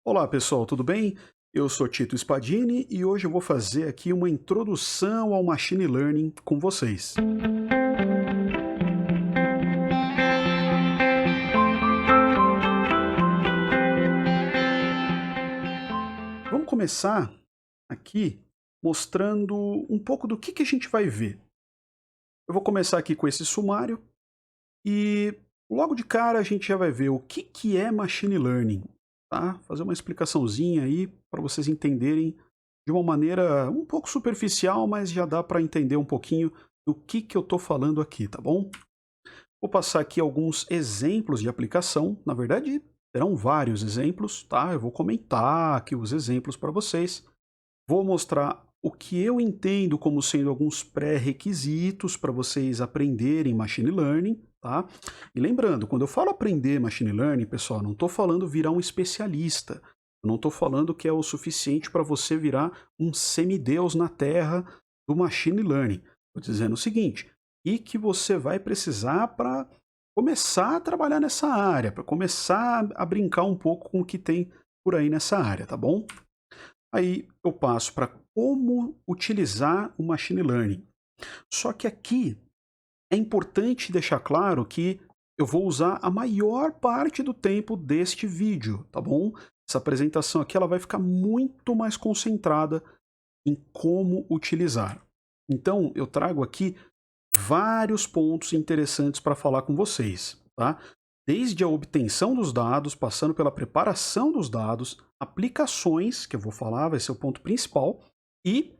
Olá pessoal, tudo bem? Eu sou Tito Spadini e hoje eu vou fazer aqui uma introdução ao Machine Learning com vocês. Vamos começar aqui mostrando um pouco do que a gente vai ver. Eu vou começar aqui com esse sumário e logo de cara a gente já vai ver o que é Machine Learning, tá? Fazer uma explicaçãozinha aí para vocês entenderem de uma maneira um pouco superficial, mas já dá para entender um pouquinho do que eu estou falando aqui, tá bom? Vou passar aqui alguns exemplos de aplicação, na verdade terão vários exemplos, tá? Eu vou comentar aqui os exemplos para vocês. Vou mostrar o que eu entendo como sendo alguns pré-requisitos para vocês aprenderem Machine Learning, tá? E lembrando, quando eu falo aprender Machine Learning, pessoal, não estou falando virar um especialista. Eu não estou falando que é o suficiente para você virar um semideus na Terra do Machine Learning. Estou dizendo o seguinte, e que você vai precisar para começar a trabalhar nessa área, para começar a brincar um pouco com o que tem por aí nessa área, tá bom? Aí eu passo para como utilizar o Machine Learning. Só que aqui é importante deixar claro que eu vou usar a maior parte do tempo deste vídeo, tá bom? Essa apresentação aqui ela vai ficar muito mais concentrada em como utilizar. Então eu trago aqui vários pontos interessantes para falar com vocês, tá? Desde a obtenção dos dados, passando pela preparação dos dados, aplicações, que eu vou falar, vai ser o ponto principal, e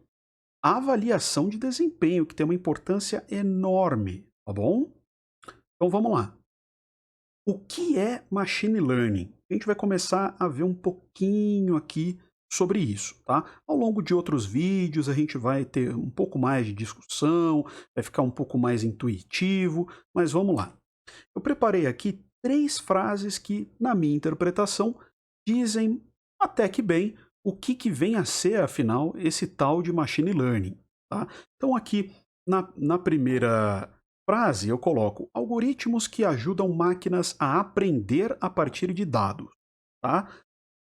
avaliação de desempenho, que tem uma importância enorme, tá bom? Então vamos lá. O que é Machine Learning? A gente vai começar a ver um pouquinho aqui sobre isso, tá? Ao longo de outros vídeos a gente vai ter um pouco mais de discussão, vai ficar um pouco mais intuitivo, mas vamos lá. Eu preparei aqui 3 frases que, na minha interpretação, dizem até que bem o que vem a ser, afinal, esse tal de Machine Learning, tá? Então aqui, na primeira frase, eu coloco algoritmos que ajudam máquinas a aprender a partir de dados, tá?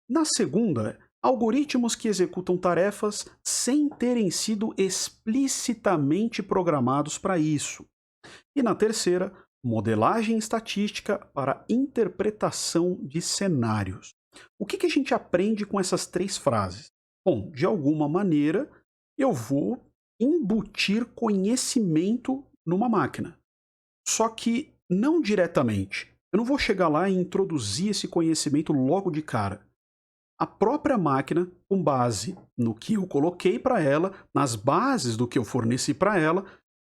Na segunda, algoritmos que executam tarefas sem terem sido explicitamente programados para isso. E na terceira, modelagem estatística para interpretação de cenários. O que a gente aprende com essas 3 frases? Bom, de alguma maneira, eu vou embutir conhecimento numa máquina. Só que não diretamente. Eu não vou chegar lá e introduzir esse conhecimento logo de cara. A própria máquina, com base no que eu coloquei para ela, nas bases do que eu forneci para ela,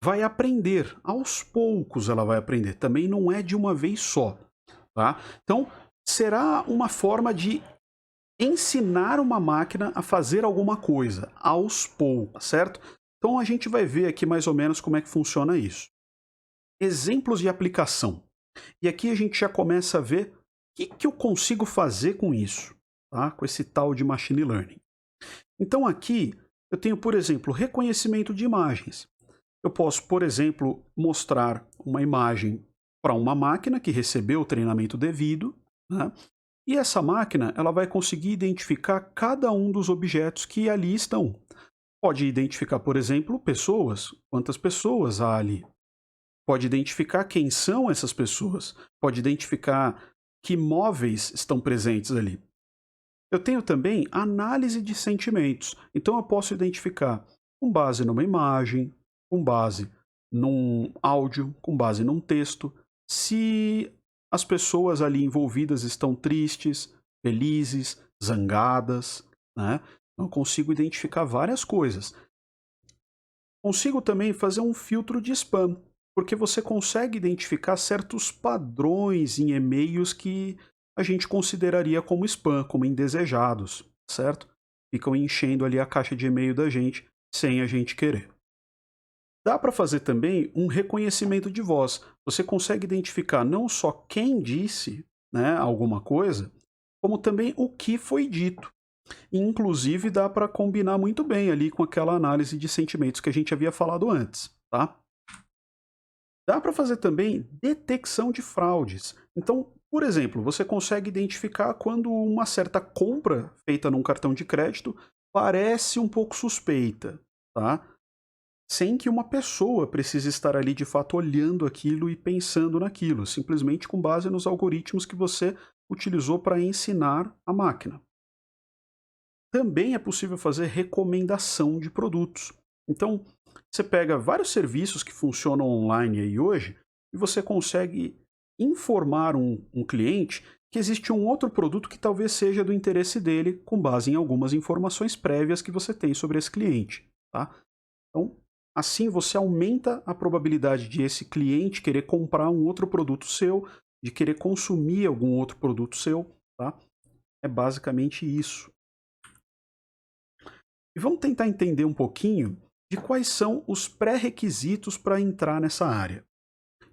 vai aprender. Aos poucos ela vai aprender. Também não é de uma vez só, tá? Então, será uma forma de ensinar uma máquina a fazer alguma coisa, aos poucos, certo? Então a gente vai ver aqui mais ou menos como é que funciona isso. Exemplos de aplicação. E aqui a gente já começa a ver o que eu consigo fazer com isso, tá? Com esse tal de Machine Learning. Então aqui eu tenho, por exemplo, reconhecimento de imagens. Eu posso, por exemplo, mostrar uma imagem para uma máquina que recebeu o treinamento devido, né? E essa máquina ela vai conseguir identificar cada um dos objetos que ali estão. Pode identificar, por exemplo, pessoas, quantas pessoas há ali. Pode identificar quem são essas pessoas. Pode identificar que móveis estão presentes ali. Eu tenho também análise de sentimentos. Então eu posso identificar com base numa imagem, com base num áudio, com base num texto, se as pessoas ali envolvidas estão tristes, felizes, zangadas, né? Então, eu consigo identificar várias coisas. Consigo também fazer um filtro de spam, porque você consegue identificar certos padrões em e-mails que a gente consideraria como spam, como indesejados, certo? Ficam enchendo ali a caixa de e-mail da gente sem a gente querer. Dá para fazer também um reconhecimento de voz. Você consegue identificar não só quem disse, né, alguma coisa, como também o que foi dito. E, inclusive, dá para combinar muito bem ali com aquela análise de sentimentos que a gente havia falado antes, tá? Dá para fazer também detecção de fraudes. Então, Por exemplo, você consegue identificar quando uma certa compra feita num cartão de crédito parece um pouco suspeita, tá? Sem que uma pessoa precise estar ali de fato olhando aquilo e pensando naquilo, simplesmente com base nos algoritmos que você utilizou para ensinar a máquina. Também é possível fazer recomendação de produtos. Então, você pega vários serviços que funcionam online aí hoje e você consegue informar um cliente que existe um outro produto que talvez seja do interesse dele, com base em algumas informações prévias que você tem sobre esse cliente. Tá? Então, assim você aumenta a probabilidade de esse cliente querer comprar um outro produto seu, de querer consumir algum outro produto seu. Tá? É basicamente isso. E vamos tentar entender um pouquinho de quais são os pré-requisitos para entrar nessa área.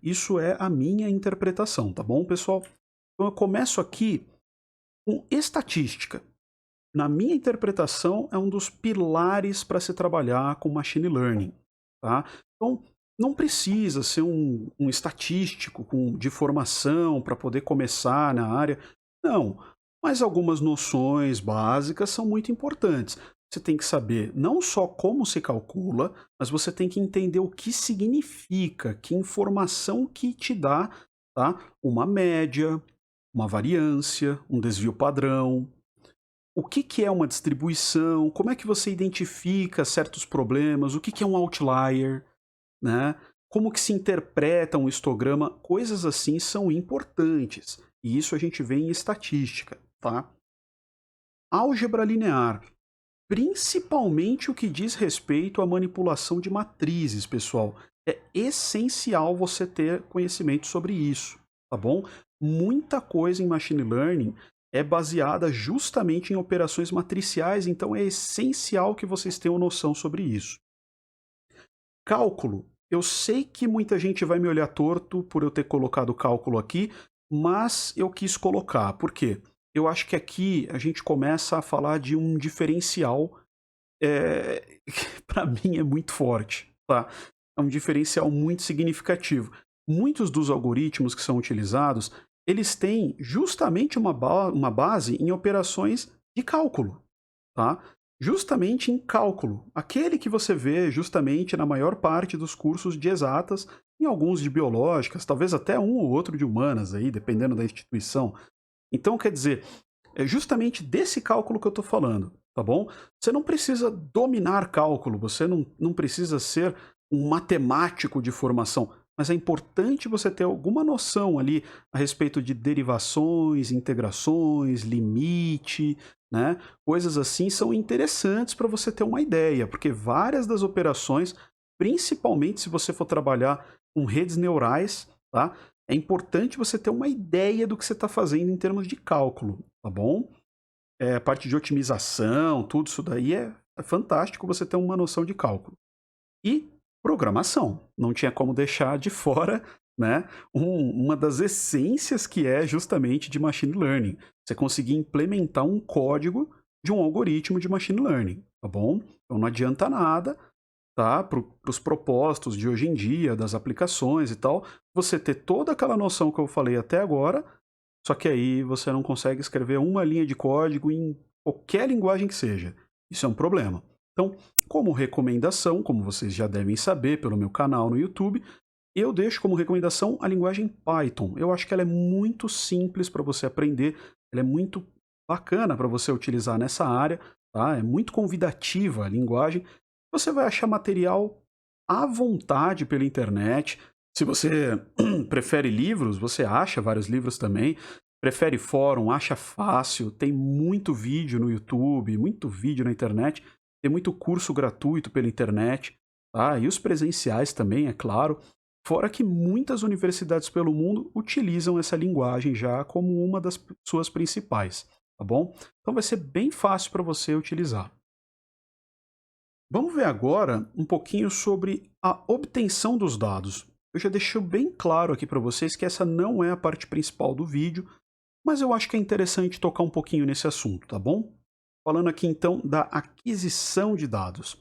Isso é a minha interpretação, tá bom, pessoal? Então eu começo aqui com estatística. Na minha interpretação, é um dos pilares para se trabalhar com machine learning, tá? Então, não precisa ser um estatístico de formação para poder começar na área. Não, mas algumas noções básicas são muito importantes. Você tem que saber não só como se calcula, mas você tem que entender o que significa, que informação que te dá, tá? Uma média, uma variância, um desvio padrão, o que que é uma distribuição, como é que você identifica certos problemas, o que que é um outlier, né? Como que se interpreta um histograma, coisas assim são importantes. E isso a gente vê em estatística, tá? Álgebra linear, principalmente o que diz respeito à manipulação de matrizes, pessoal. É essencial você ter conhecimento sobre isso, tá bom? Muita coisa em machine learning é baseada justamente em operações matriciais, então é essencial que vocês tenham noção sobre isso. Cálculo. Eu sei que muita gente vai me olhar torto por eu ter colocado cálculo aqui, mas eu quis colocar. Por quê? Eu acho que aqui a gente começa a falar de um diferencial que para mim é muito forte, tá? É um diferencial muito significativo. Muitos dos algoritmos que são utilizados, eles têm justamente uma base em operações de cálculo, tá? Justamente em cálculo. Aquele que você vê justamente na maior parte dos cursos de exatas, em alguns de biológicas, talvez até um ou outro de humanas aí, dependendo da instituição. Então, quer dizer, é justamente desse cálculo que eu estou falando, tá bom? Você não precisa dominar cálculo, você não precisa ser um matemático de formação, mas é importante você ter alguma noção ali a respeito de derivações, integrações, limite, né? Coisas assim são interessantes para você ter uma ideia, porque várias das operações, principalmente se você for trabalhar com redes neurais, tá? É importante você ter uma ideia do que você está fazendo em termos de cálculo, tá bom? A parte de otimização, tudo isso daí é fantástico você ter uma noção de cálculo. E programação. Não tinha como deixar de fora, né, uma das essências que é justamente de machine learning. Você conseguir implementar um código de um algoritmo de machine learning, tá bom? Então não adianta nada, tá? Para os propósitos de hoje em dia, das aplicações e tal, você ter toda aquela noção que eu falei até agora, só que aí você não consegue escrever uma linha de código em qualquer linguagem que seja. Isso é um problema. Então, como recomendação, como vocês já devem saber pelo meu canal no YouTube, eu deixo como recomendação a linguagem Python. Eu acho que ela é muito simples para você aprender, ela é muito bacana para você utilizar nessa área, tá? É muito convidativa a linguagem. Você vai achar material à vontade pela internet. Se você prefere livros, você acha vários livros também. Prefere fórum, acha fácil. Tem muito vídeo no YouTube, muito vídeo na internet. Tem muito curso gratuito pela internet, tá? E os presenciais também, é claro. Fora que muitas universidades pelo mundo utilizam essa linguagem já como uma das suas principais, tá bom? Então vai ser bem fácil para você utilizar. Vamos ver agora um pouquinho sobre a obtenção dos dados. Eu já deixei bem claro aqui para vocês que essa não é a parte principal do vídeo, mas eu acho que é interessante tocar um pouquinho nesse assunto, tá bom? Falando aqui então da aquisição de dados.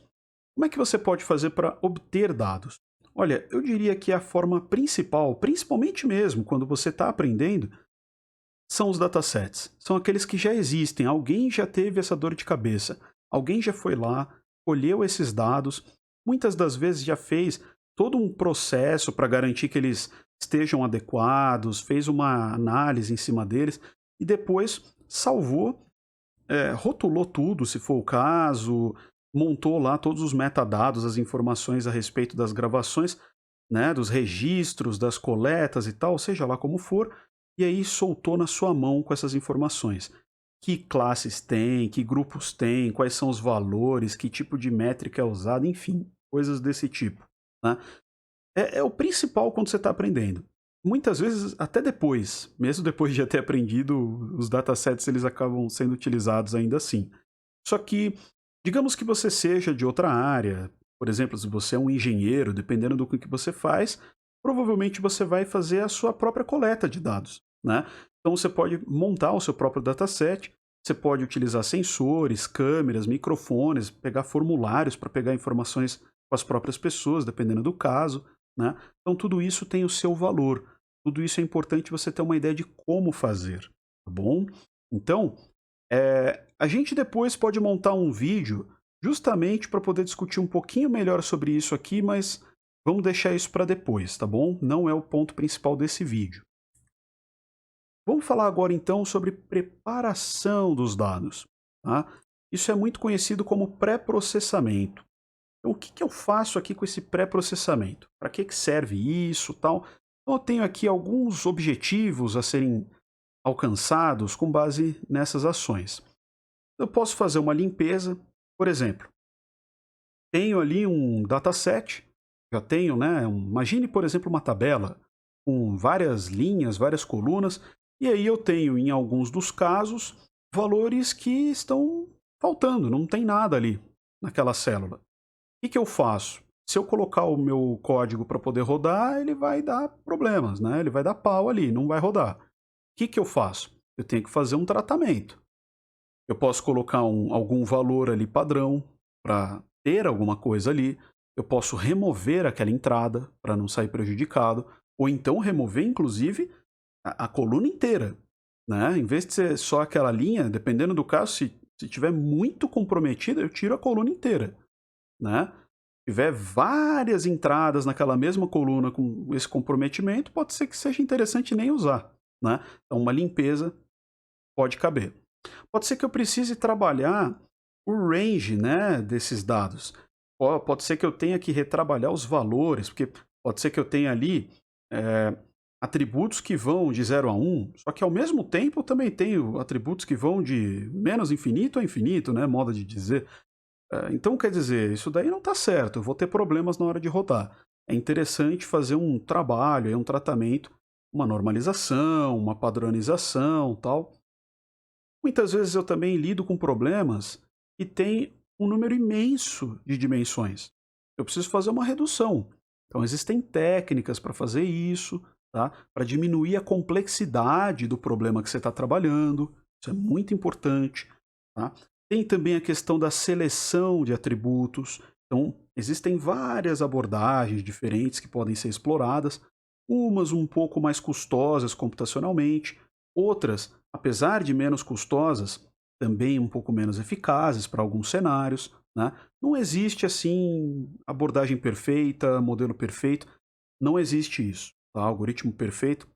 Como é que você pode fazer para obter dados? Olha, eu diria que a forma principal, principalmente mesmo quando você está aprendendo, são os datasets. São aqueles que já existem, alguém já teve essa dor de cabeça, alguém já foi lá, colheu esses dados, muitas das vezes já fez todo um processo para garantir que eles estejam adequados, fez uma análise em cima deles e depois salvou, rotulou tudo, se for o caso, montou lá todos os metadados, as informações a respeito das gravações, né, dos registros, das coletas e tal, seja lá como for, e aí soltou na sua mão com essas informações. Que classes tem, que grupos tem, quais são os valores, que tipo de métrica é usada, enfim, coisas desse tipo, né? É o principal quando você está aprendendo. Muitas vezes, até depois, mesmo depois de já ter aprendido, os datasets eles acabam sendo utilizados ainda assim. Só que, digamos que você seja de outra área, por exemplo, se você é um engenheiro, dependendo do que você faz, provavelmente você vai fazer a sua própria coleta de dados, né? Então você pode montar o seu próprio dataset, você pode utilizar sensores, câmeras, microfones, pegar formulários para pegar informações com as próprias pessoas, dependendo do caso, né? Então tudo isso tem o seu valor. Tudo isso é importante você ter uma ideia de como fazer, tá bom? Então, a gente depois pode montar um vídeo justamente para poder discutir um pouquinho melhor sobre isso aqui, mas vamos deixar isso para depois, tá bom? Não é o ponto principal desse vídeo. Vamos falar agora então sobre preparação dos dados, tá? Isso é muito conhecido como pré-processamento. Então, o que que eu faço aqui com esse pré-processamento? Para que serve isso, tal? Então, eu tenho aqui alguns objetivos a serem alcançados com base nessas ações. Eu posso fazer uma limpeza, por exemplo, tenho ali um dataset, já tenho, né? Imagine, por exemplo, uma tabela com várias linhas, várias colunas, e aí eu tenho, em alguns dos casos, valores que estão faltando, não tem nada ali naquela célula. O que que eu faço? Se eu colocar o meu código para poder rodar, ele vai dar problemas, né? Ele vai dar pau ali, não vai rodar. O que que eu faço? Eu tenho que fazer um tratamento. Eu posso colocar algum valor ali padrão para ter alguma coisa ali. Eu posso remover aquela entrada para não sair prejudicado. Ou então remover, inclusive, a coluna inteira, né? Em vez de ser só aquela linha, dependendo do caso, se tiver muito comprometida, eu tiro a coluna inteira, né? Se tiver várias entradas naquela mesma coluna com esse comprometimento, pode ser que seja interessante nem usar, né? Então, uma limpeza pode caber. Pode ser que eu precise trabalhar o range, né, desses dados. Pode ser que eu tenha que retrabalhar os valores, porque pode ser que eu tenha ali eh, atributos que vão de 0 a 1, só que ao mesmo tempo eu também tenho atributos que vão de menos infinito a infinito, né, modo de dizer. Então, quer dizer, isso daí não está certo, eu vou ter problemas na hora de rodar. É interessante fazer um trabalho, um tratamento, uma normalização, uma padronização, tal. Muitas vezes eu também lido com problemas que têm um número imenso de dimensões. Eu preciso fazer uma redução. Então existem técnicas para fazer isso, tá? Para diminuir a complexidade do problema que você está trabalhando. Isso é muito importante, tá? Tem também a questão da seleção de atributos. Então, existem várias abordagens diferentes que podem ser exploradas, umas um pouco mais custosas computacionalmente, outras, apesar de menos custosas, também um pouco menos eficazes para alguns cenários, né? Não existe assim abordagem perfeita, modelo perfeito, não existe isso, tá? Algoritmo perfeito.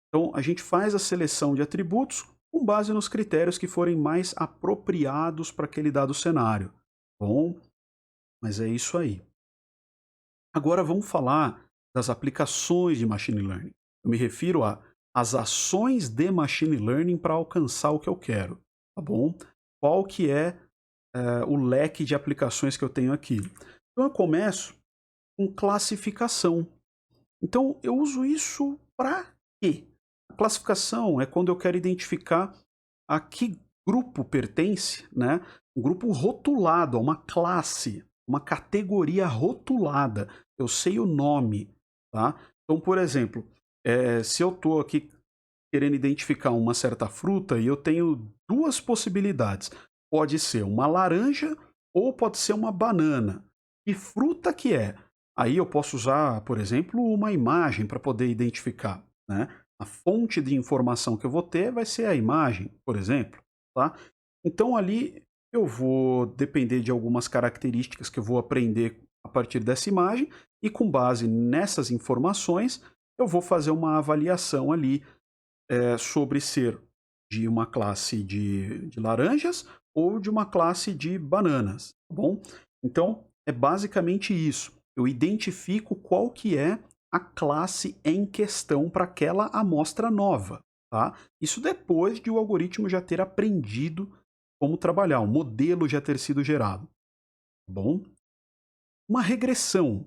Então a gente faz a seleção de atributos com base nos critérios que forem mais apropriados para aquele dado cenário. Bom, mas é isso aí. Agora vamos falar das aplicações de machine learning. Eu me refiro às ações de machine learning para alcançar o que eu quero, tá bom? Qual que é, o leque de aplicações que eu tenho aqui? Então eu começo com classificação. Então eu uso isso para quê? A classificação é quando eu quero identificar a que grupo pertence, né? Um grupo rotulado, a uma classe, uma categoria rotulada. Eu sei o nome, tá? Então, por exemplo, se eu estou aqui querendo identificar uma certa fruta e eu tenho duas possibilidades. Pode ser uma laranja ou pode ser uma banana. Que fruta que é? Aí eu posso usar, por exemplo, uma imagem para poder identificar, né? A fonte de informação que eu vou ter vai ser a imagem, por exemplo, tá? Então ali eu vou depender de algumas características que eu vou aprender a partir dessa imagem e com base nessas informações eu vou fazer uma avaliação ali sobre ser de uma classe de laranjas ou de uma classe de bananas, tá bom? Então, é basicamente isso. Eu identifico qual que é a classe em questão para aquela amostra nova, tá? Isso depois de o algoritmo já ter aprendido como trabalhar, o modelo já ter sido gerado, tá bom? Uma regressão.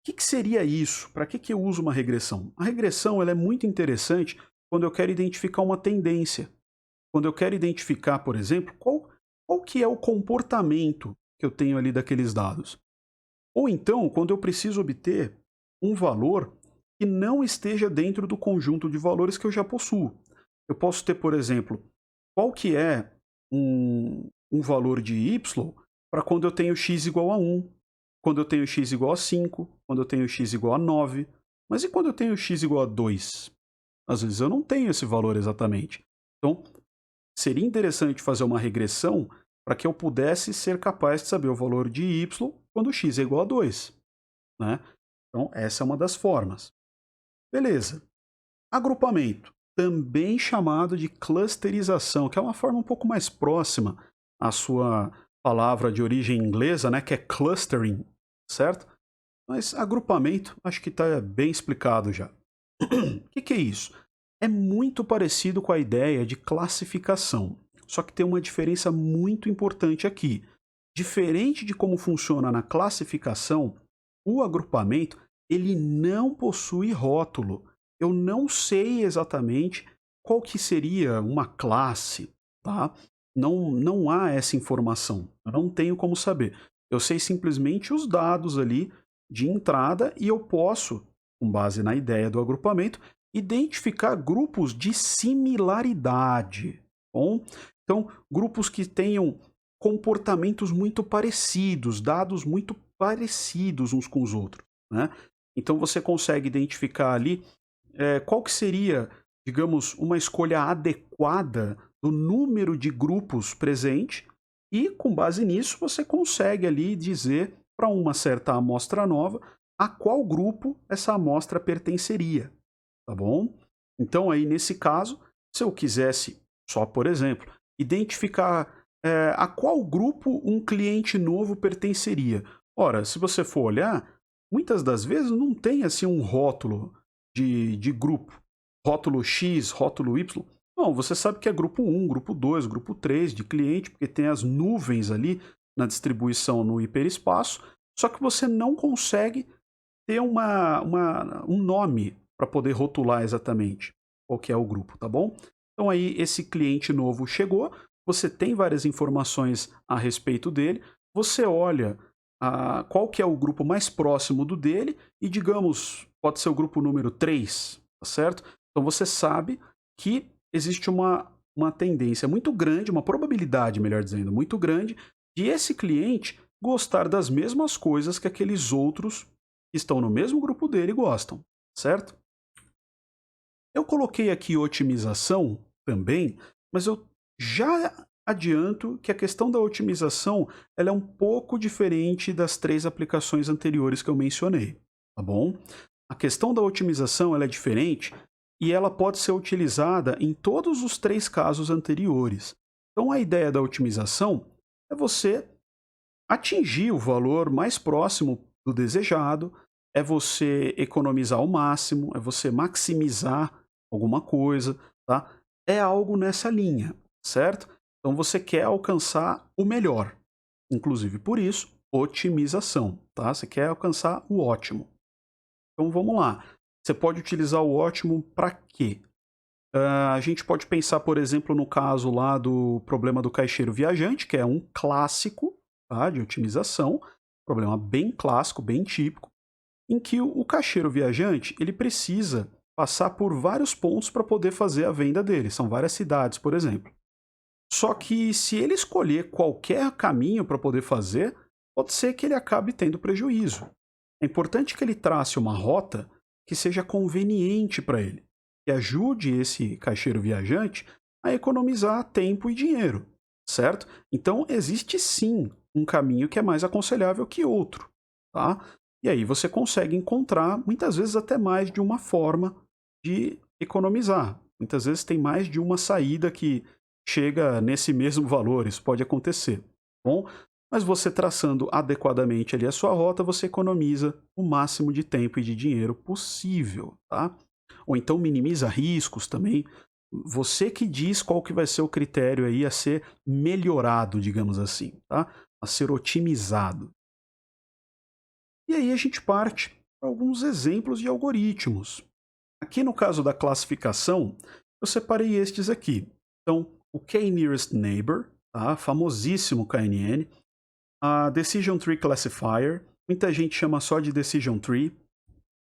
O que seria isso? Para que eu uso uma regressão? A regressão ela é muito interessante quando eu quero identificar uma tendência. Quando eu quero identificar, por exemplo, qual que é o comportamento que eu tenho ali daqueles dados. Ou então, quando eu preciso obter um valor que não esteja dentro do conjunto de valores que eu já possuo. Eu posso ter, por exemplo, qual que é um valor de y para quando eu tenho x igual a 1, quando eu tenho x igual a 5, quando eu tenho x igual a 9. Mas e quando eu tenho x igual a 2? Às vezes eu não tenho esse valor exatamente. Então, seria interessante fazer uma regressão para que eu pudesse ser capaz de saber o valor de y quando x é igual a 2. Né? Então, essa é uma das formas. Beleza. Agrupamento, também chamado de clusterização, que é uma forma um pouco mais próxima à sua palavra de origem inglesa, né, que é clustering, certo? Mas agrupamento, acho que está bem explicado já. O que é isso? É muito parecido com a ideia de classificação, só que tem uma diferença muito importante aqui. Diferente de como funciona na classificação, o agrupamento ele não possui rótulo. Eu não sei exatamente qual que seria uma classe, tá? Não há essa informação. Eu não tenho como saber. Eu sei simplesmente os dados ali de entrada e eu posso, com base na ideia do agrupamento, identificar grupos de similaridade. Bom? Então, grupos que tenham comportamentos muito parecidos, dados muito parecidos uns com os outros, né? Então você consegue identificar ali qual que seria, digamos, uma escolha adequada do número de grupos presente e com base nisso você consegue ali dizer para uma certa amostra nova a qual grupo essa amostra pertenceria, tá bom? Então aí nesse caso, se eu quisesse só, por exemplo, identificar a qual grupo um cliente novo pertenceria. Ora, se você for olhar, muitas das vezes não tem assim um rótulo de grupo. Rótulo X, rótulo Y. Não, você sabe que é grupo 1, grupo 2, grupo 3 de cliente, porque tem as nuvens ali na distribuição no hiperespaço, só que você não consegue ter um nome para poder rotular exatamente qual que é o grupo, tá bom? Então aí esse cliente novo chegou, você tem várias informações a respeito dele, você olha qual que é o grupo mais próximo do dele e, digamos, pode ser o grupo número 3, tá certo? Então você sabe que existe uma tendência muito grande, uma probabilidade, melhor dizendo, muito grande, de esse cliente gostar das mesmas coisas que aqueles outros que estão no mesmo grupo dele gostam, certo? Eu coloquei aqui otimização também, mas eu já adianto que a questão da otimização ela é um pouco diferente das 3 aplicações anteriores que eu mencionei, tá bom? A questão da otimização ela é diferente e ela pode ser utilizada em todos os 3 casos anteriores. Então a ideia da otimização é você atingir o valor mais próximo do desejado, é você economizar ao máximo, é você maximizar alguma coisa, tá? É algo nessa linha, certo? Então você quer alcançar o melhor. Inclusive por isso, otimização, tá? Você quer alcançar o ótimo. Então vamos lá. Você pode utilizar o ótimo para quê? A gente pode pensar, por exemplo, no caso lá do problema do caixeiro viajante, que é um clássico, tá, de otimização, problema bem clássico, bem típico, em que o caixeiro viajante ele precisa passar por vários pontos para poder fazer a venda dele. São várias cidades, por exemplo. Só que se ele escolher qualquer caminho para poder fazer, pode ser que ele acabe tendo prejuízo. É importante que ele trace uma rota que seja conveniente para ele. que ajude esse caixeiro viajante a economizar tempo e dinheiro, certo? Então, existe sim um caminho que é mais aconselhável que outro, tá? E aí você consegue encontrar, muitas vezes, até mais de uma forma de economizar. Muitas vezes tem mais de uma saída que chega nesse mesmo valor, isso pode acontecer, tá bom? Mas você traçando adequadamente ali a sua rota, você economiza o máximo de tempo e de dinheiro possível, tá? Ou então minimiza riscos também. Você que diz qual que vai ser o critério aí a ser melhorado, digamos assim, tá? A ser otimizado. E aí a gente parte para alguns exemplos de algoritmos. Aqui no caso da classificação, eu separei estes aqui. Então, o K-Nearest Neighbor, tá? Famosíssimo KNN. A Decision Tree Classifier, muita gente chama só de Decision Tree.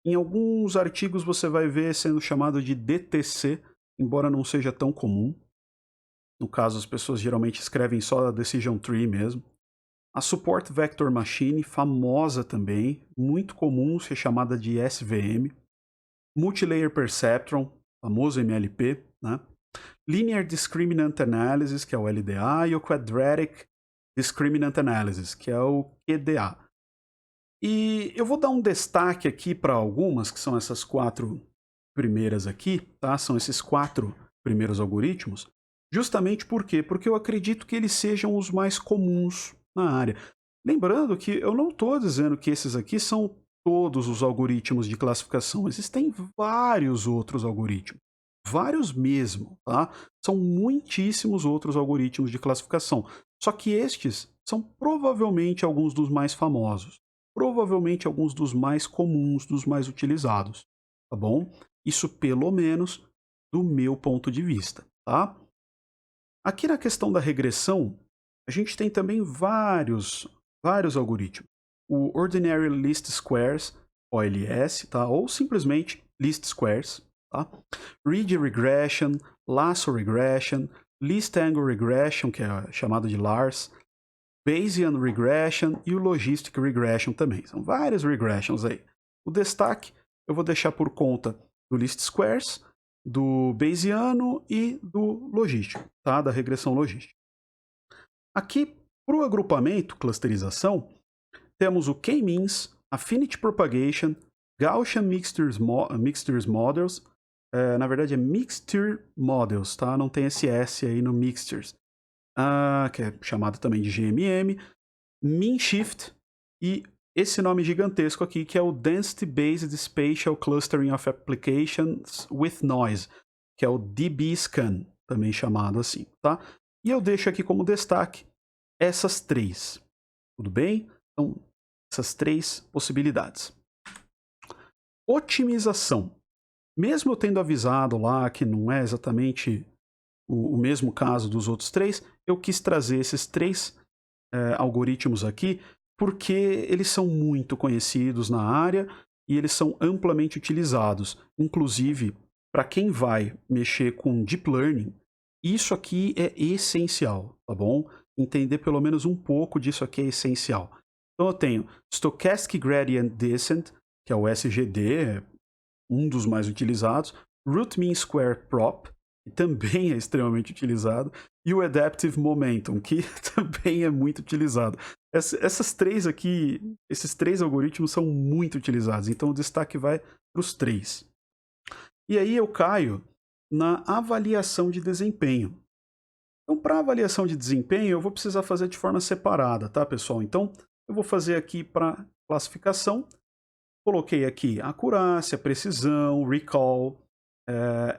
Em alguns artigos você vai ver sendo chamado de DTC, embora não seja tão comum. No caso, as pessoas geralmente escrevem só a Decision Tree mesmo. A Support Vector Machine, famosa também, muito comum ser chamada de SVM. Multilayer Perceptron, famoso MLP, né? Linear Discriminant Analysis, que é o LDA, e o Quadratic Discriminant Analysis, que é o QDA. E eu vou dar um destaque aqui para algumas, que são essas 4 primeiras aqui, tá? São esses 4 primeiros algoritmos. Justamente por quê? Porque eu acredito que eles sejam os mais comuns na área. Lembrando que eu não estou dizendo que esses aqui são todos os algoritmos de classificação. Existem vários outros algoritmos. Vários mesmo, tá? São muitíssimos outros algoritmos de classificação. Só que estes são provavelmente alguns dos mais famosos. Provavelmente alguns dos mais comuns, dos mais utilizados, tá bom? Isso pelo menos do meu ponto de vista, tá? Aqui na questão da regressão, a gente tem também vários algoritmos. O Ordinary Least Squares, OLS, tá? Ou simplesmente Least Squares, tá? Ridge Regression, Lasso Regression, Least Angle Regression, que é chamado de LARS, Bayesian Regression e o Logistic Regression também. São vários regressions aí. O destaque eu vou deixar por conta do Least Squares, do Bayesiano e do logístico, tá? Da regressão logística. Aqui, para o agrupamento, clusterização, temos o K-Means, Affinity Propagation, Gaussian Mixtures Models, na verdade é Mixture Models, tá? Não tem esse S aí no Mixtures, que é chamado também de GMM, Mean Shift e esse nome gigantesco aqui que é o Density Based Spatial Clustering of Applications with Noise, que é o DBSCAN, também chamado assim, tá? E eu deixo aqui como destaque essas 3, tudo bem? Então, essas 3 possibilidades. Otimização. Mesmo eu tendo avisado lá que não é exatamente o mesmo caso dos outros 3, eu quis trazer esses 3 algoritmos aqui porque eles são muito conhecidos na área e eles são amplamente utilizados. Inclusive, para quem vai mexer com Deep Learning, isso aqui é essencial, tá bom? Entender pelo menos um pouco disso aqui é essencial. Então eu tenho Stochastic Gradient Descent, que é o SGD, um dos mais utilizados, Root Mean Square Prop, que também é extremamente utilizado, e o Adaptive Momentum, que também é muito utilizado. Essas 3 aqui, esses 3 algoritmos são muito utilizados, então o destaque vai para os 3. E aí eu caio na avaliação de desempenho. Então, para avaliação de desempenho, eu vou precisar fazer de forma separada, tá, pessoal? Então, eu vou fazer aqui para classificação. Coloquei aqui acurácia, precisão, recall,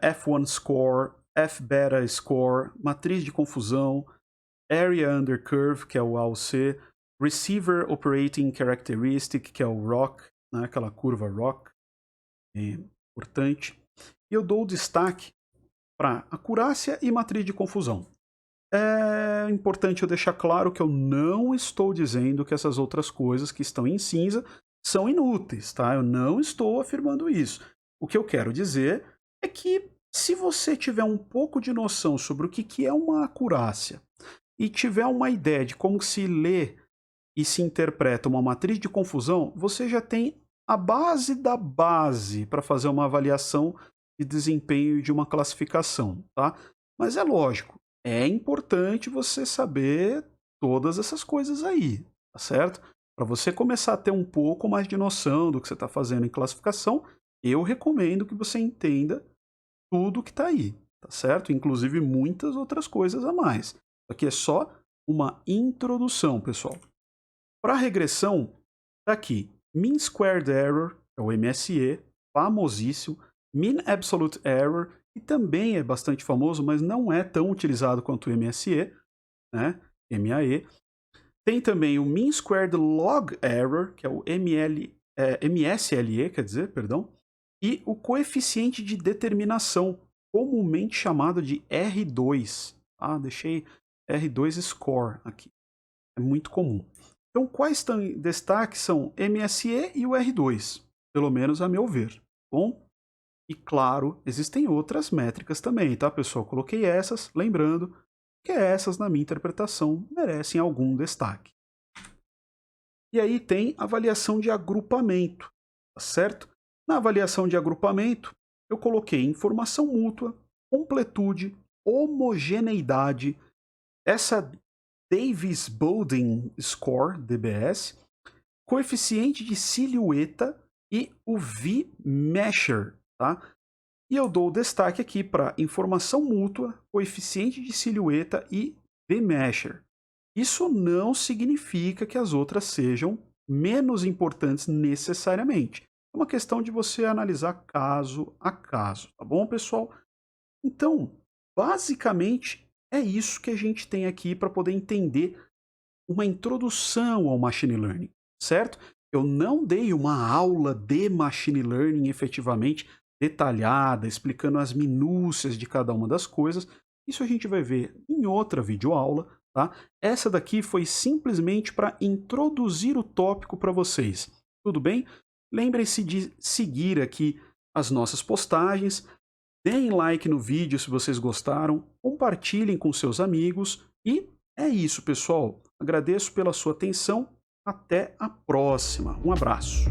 F1 score, F-beta score, matriz de confusão, area under curve, que é o AUC, receiver operating characteristic, que é o ROC, né, aquela curva ROC, é importante. E eu dou destaque para acurácia e matriz de confusão. É importante eu deixar claro que eu não estou dizendo que essas outras coisas que estão em cinza são inúteis, tá? Eu não estou afirmando isso. O que eu quero dizer é que se você tiver um pouco de noção sobre o que é uma acurácia e tiver uma ideia de como se lê e se interpreta uma matriz de confusão, você já tem a base da base para fazer uma avaliação de desempenho de uma classificação, tá? Mas é lógico, é importante você saber todas essas coisas aí, tá certo? Para você começar a ter um pouco mais de noção do que você está fazendo em classificação, eu recomendo que você entenda tudo que está aí, tá certo? Inclusive muitas outras coisas a mais. Isso aqui é só uma introdução, pessoal. Para regressão, tá aqui Mean Squared Error, é o MSE, famosíssimo, Mean Absolute Error, que também é bastante famoso, mas não é tão utilizado quanto o MSE, né? MAE. Tem também o Mean Squared Log Error, que é o MSLE, quer dizer, perdão, e o coeficiente de determinação, comumente chamado de R2. Ah, deixei R2 Score aqui. É muito comum. Então, quais estão em destaque são MSE e o R2, pelo menos a meu ver. Bom, e claro, existem outras métricas também, tá, pessoal? Coloquei essas, lembrando que essas, na minha interpretação, merecem algum destaque. E aí tem avaliação de agrupamento, tá certo? Na avaliação de agrupamento, eu coloquei informação mútua, completude, homogeneidade, essa Davis-Bowden Score, DBS, coeficiente de silhueta e o V-Measure, tá? E eu dou destaque aqui para informação mútua, coeficiente de silhueta e V-Measure. Isso não significa que as outras sejam menos importantes necessariamente. É uma questão de você analisar caso a caso, tá bom, pessoal? Então, basicamente, é isso que a gente tem aqui para poder entender uma introdução ao machine learning, certo? Eu não dei uma aula de machine learning efetivamente detalhada, explicando as minúcias de cada uma das coisas. Isso a gente vai ver em outra videoaula, tá? Essa daqui foi simplesmente para introduzir o tópico para vocês. Tudo bem? Lembrem-se de seguir aqui as nossas postagens, deem like no vídeo se vocês gostaram, compartilhem com seus amigos e é isso, pessoal. Agradeço pela sua atenção. Até a próxima. Um abraço.